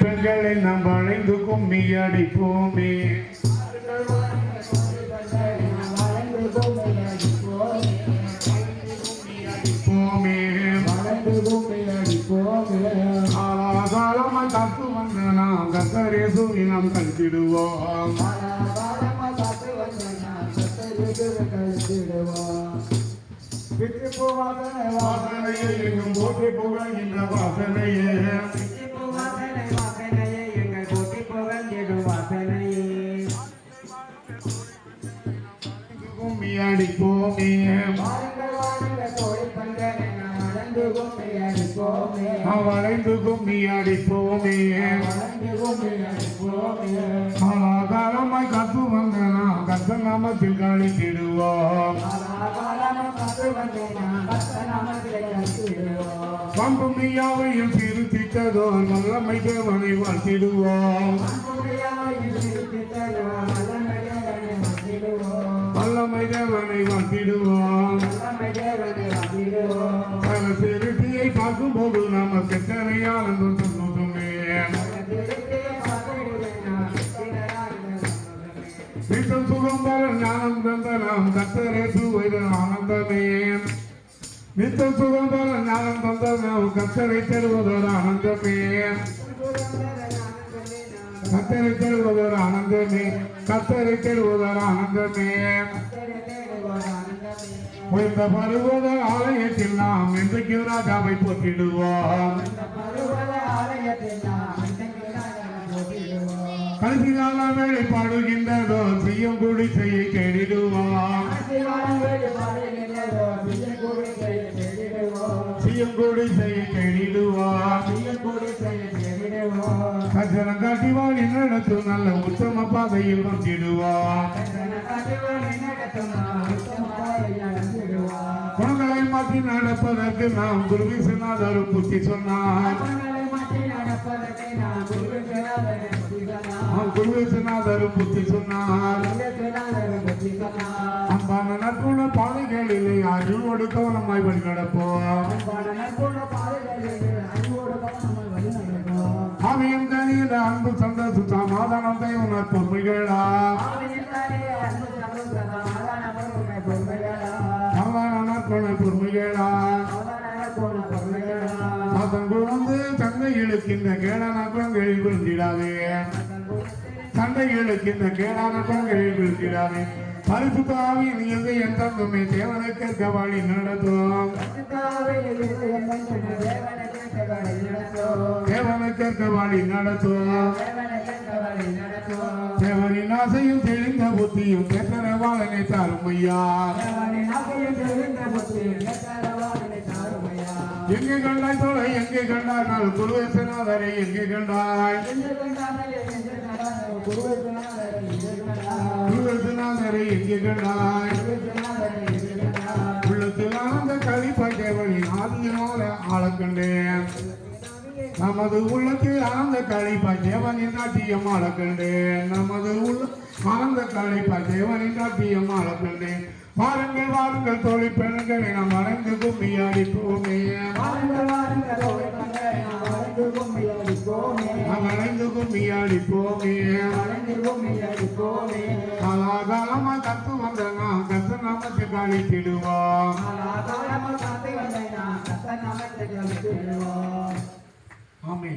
பெண்களை நாம் வளைந்து கும்மி அடிப்போமே காலமாய் காத்து வந்த நாம் கத்தரே சூழி நாம் கழித்திடுவோம் வாசனையை எங்கும் போட்டி புகழ்கின்ற வாசனையே எங்கள் போட்டி புகழ்ந்திடும் வாசனையே கும்மி அடிப்போமே வளைந்து கும்மி அடிப்போமே காலமாய் காத்து வந்த நாம் கத்த நாமத்தில் கழித்திடுவோம் பம்புமியாவையும் திருத்திட்டதோர் வல்லமை தேவனை வாழ்த்திடுவோம் வல்லமை தேவனை வாழ்த்திடுவோம் திருட்டியை பார்க்கும்போது நாம செத்தனையால் என்று சொல்லுதுமே நித்தம் சுகம் பெற ஞானம் தந்த நாம் கத்தரே சுவைத ஆனந்தமே நித்தம் சுகம் பெற ஞானம் தந்த நாம் கத்தரை தருவதோர் ஆனந்தமே கத்தரை தருவதோர் ஆனந்தமே கத்தரை தருவதோர் ஆனந்தமே இந்த பருவத ஆலயத்தில் நாம் இன்றைக்கு ராஜாவை போற்றிடுவோம் கடைசி கால வேலை பாடுகின்றதோ செய்யும் குடிசையை தேடிடுவோம் செய்யும் குடிசையை தேடிடுவோம் கஜனம் காட்டி வாழி நடத்தும் நல்ல உத்தம பாதையில் வந்திடுவோம் குணங்களை மாற்றி நடப்பதற்கு நாம் குருவிசனாதரும் புத்தி சொன்னார் குருவிசனாதரும் புத்தி சொன்னார் அன்பான நட்புண பாதைகளிலே அறிவோடு கவனமாய் வழி நடப்போம் அவையும் தனியில அன்பு சந்தோஷம் சமாதானம் தெய்வம் பொறுமைகளா பொறுமைகளா அதன் குழந்தை சந்தைகளுக்கு இந்த கேடான குழந்தைகள் விழுந்திடாதே சந்தைகளுக்கு இந்த கேடான குழந்தைகள் விழுந்திடாதே பரிசுத்தாவின் இயற்கை என் தந்துமே தேவனுக்கு கவாளி நடத்தும் தேவனுக்கு கவாளி நடத்தும் தேவனின் ஆசையும் தெளிந்த புத்தியும் கேட்டன வாழனை தாரும் ஐயா எங்கே கண்டாய் தோலை எங்கே கண்டாய் நாள் குருவேசனாதரை எங்கே கண்டாய் குருவேசனாதரை எங்கே கண்டாய் உள்ளத்தில் ஆனந்த கழிப்பாய் தேவனின் ஆதியனோட ஆளக்கண்டேன் நமது உள்ளத்தில் ஆனந்த கழிப்பாய் தேவனின் நாட்டியம் ஆளக்கண்டேன் நமது உள்ள ஆனந்த கழிப்பாய் தேவனின் நாட்டியம் ஆளக்கண்டேன் வாருங்கள் வாருங்கள் தோழி பெண்களை நாம் வளைந்து கும்மி அடிப்போமே வளைந்து கும்மி அடிப்போமே காலாகாலமா கத்து வந்த நாம் கத்து நமக்கு கழித்திடுவோம் ஆமென்.